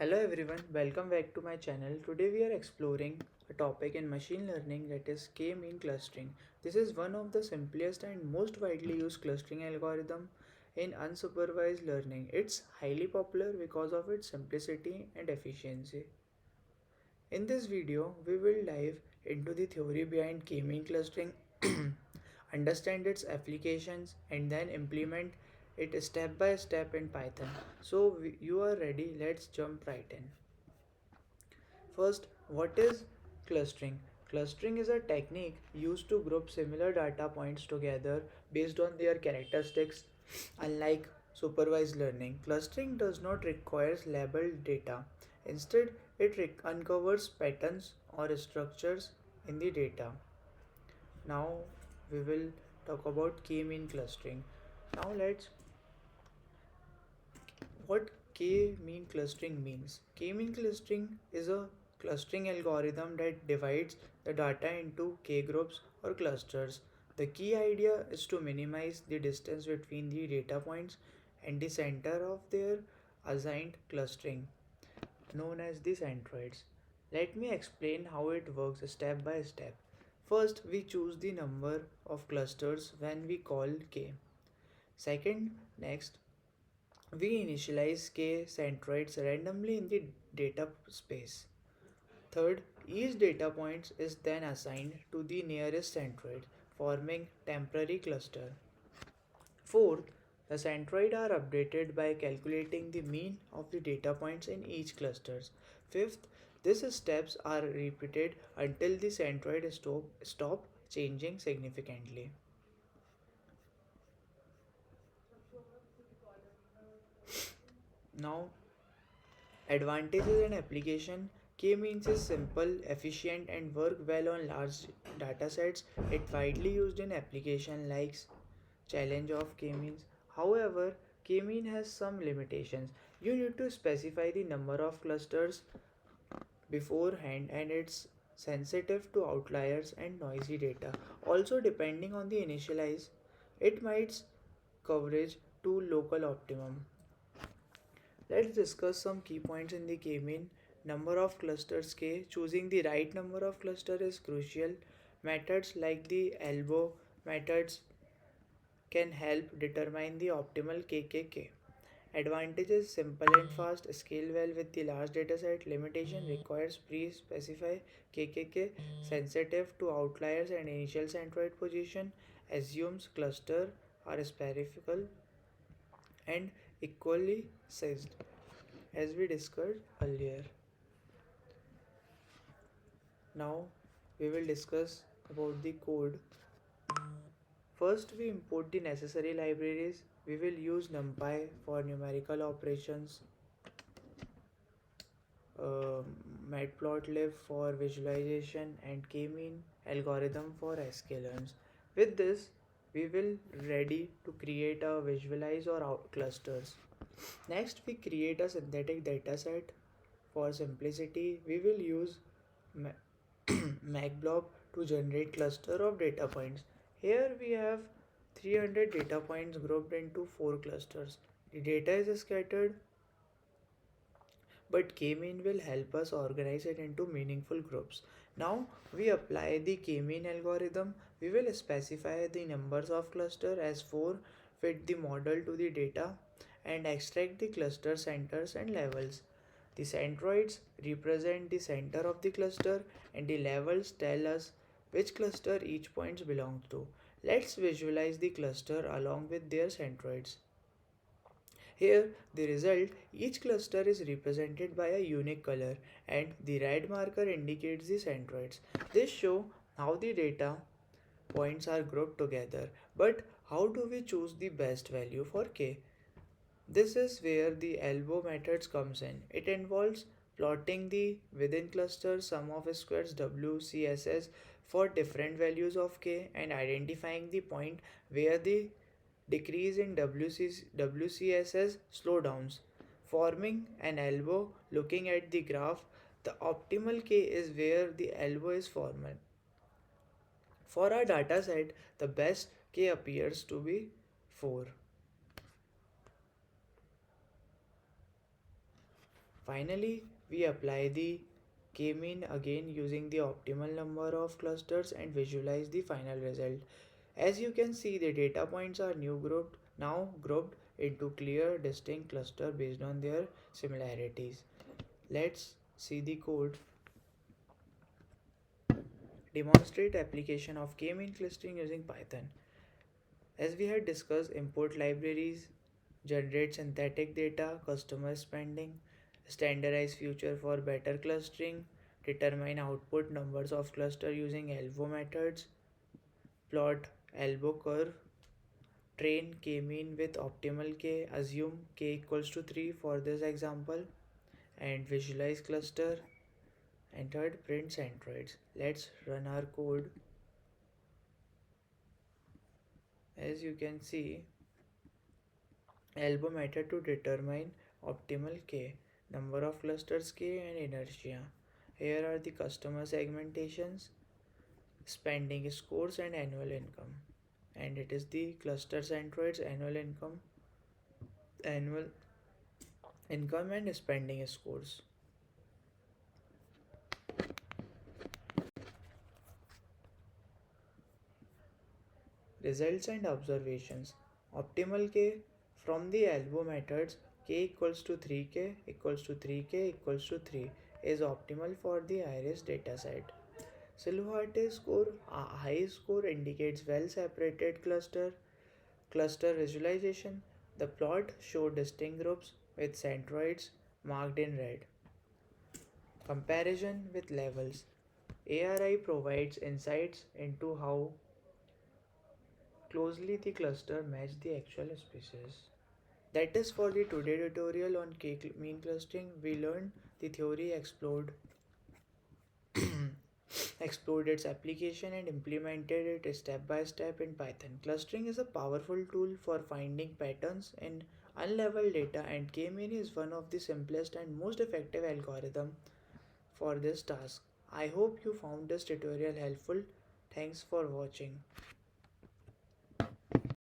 Hello everyone, welcome back to my channel. Today we are exploring a topic in machine learning that is k-mean clustering. This is one of the simplest and most widely used clustering algorithm in unsupervised learning. It's highly popular because of its simplicity and efficiency. In this video, we will dive into the theory behind k-mean clustering, understand its applications, and then implement it step by step in Python. So you are ready, let's jump right in. First, what is clustering? Clustering is a technique used to group similar data points together based on their characteristics. Unlike supervised learning, clustering does not require labeled data. Instead, it uncovers patterns or structures in the data. Now, we will talk about k-mean clustering. Now, let's what k-mean clustering means. K-mean clustering is a clustering algorithm that divides the data into k groups or clusters. The key idea is to minimize the distance between the data points and the center of their assigned clustering, known as the centroids. Let me explain how it works step by step. First, we choose the number of clusters when we call k. Second, next, we initialize k centroids randomly in the data space. Third, each data point is then assigned to the nearest centroid, forming temporary cluster. Fourth, the centroid are updated by calculating the mean of the data points in each cluster. Fifth, these steps are repeated until the centroid stop changing significantly. Now, advantages and application. K-means is simple, efficient, and work well on large datasets. It widely used in application like challenge of K-means. However, K-mean has some limitations. You need to specify the number of clusters beforehand, and it's sensitive to outliers and noisy data. Also, depending on the initialize, it might coverage to local optimum. Let's discuss some key points in the k-mean. Number of clusters k. Choosing the right number of cluster is crucial. Methods like the elbow methods can help determine the optimal KKK. Advantages: simple and fast, scale well with the large dataset. Limitation: requires pre-specify KKK, sensitive to outliers and initial centroid position, assumes cluster are spherical and equally sized, as we discussed earlier. Now we will discuss about the code. First, we import the necessary libraries. We will use NumPy for numerical operations, uh, Matplotlib for visualization, and K-mean algorithm for sklearns. With this, we will ready to create a visualize or out clusters. Next, we create a synthetic dataset. For simplicity, we will use Matplotlib to generate cluster of data points. Here we have 300 data points grouped into 4 clusters. The data is scattered, but k-mean will help us organize it into meaningful groups. Now we apply the k-mean algorithm. We will specify the numbers of cluster as 4, fit the model to the data, and extract the cluster centers and levels. The centroids represent the center of the cluster, and the levels tell us which cluster each point belongs to. Let's visualize the cluster along with their centroids. Here, the result, each cluster is represented by a unique color, and the red marker indicates the centroids. This shows how the data points are grouped together. But how do we choose the best value for k? This is where the elbow methods comes in. It involves plotting the within cluster sum of squares WCSS for different values of k and identifying the point where the decrease in WCSS slowdowns, forming an elbow. Looking at the graph, the optimal k is where the elbow is formed. For our dataset, the best k appears to be 4. Finally, we apply the k-mean again using the optimal number of clusters and visualize the final result. As you can see, the data points are now grouped into clear distinct cluster based on their similarities. Let's see the code. Demonstrate application of k-mean clustering using Python. As we had discussed, import libraries, generate synthetic data, customer spending, standardize future for better clustering, determine output numbers of cluster using ELVO methods, plot elbow curve, train k-mean with optimal k, assume k equals to 3 for this example, and visualize cluster, and third, print centroids. Let's run our code. As you can see, elbow method to determine optimal k, number of clusters k, and inertia. Here are the customer segmentations, spending scores, and annual income. And it is the cluster centroids, annual income, and spending scores. Results and observations. Optimal k from the elbow methods, k equals to 3k equals to 3k equals to 3 is optimal for the iris dataset. Silhouette score, a high score indicates well separated cluster visualization. The plot show distinct groups with centroids marked in red. Comparison with levels. ARI provides insights into how closely the cluster match the actual species. That is for the today tutorial on k-mean clustering. We learned the theory, explored its application, and implemented it step by step in Python. Clustering is a powerful tool for finding patterns in unleveled data, and k-mean is one of the simplest and most effective algorithm for this task. I hope you found this tutorial helpful. Thanks for watching.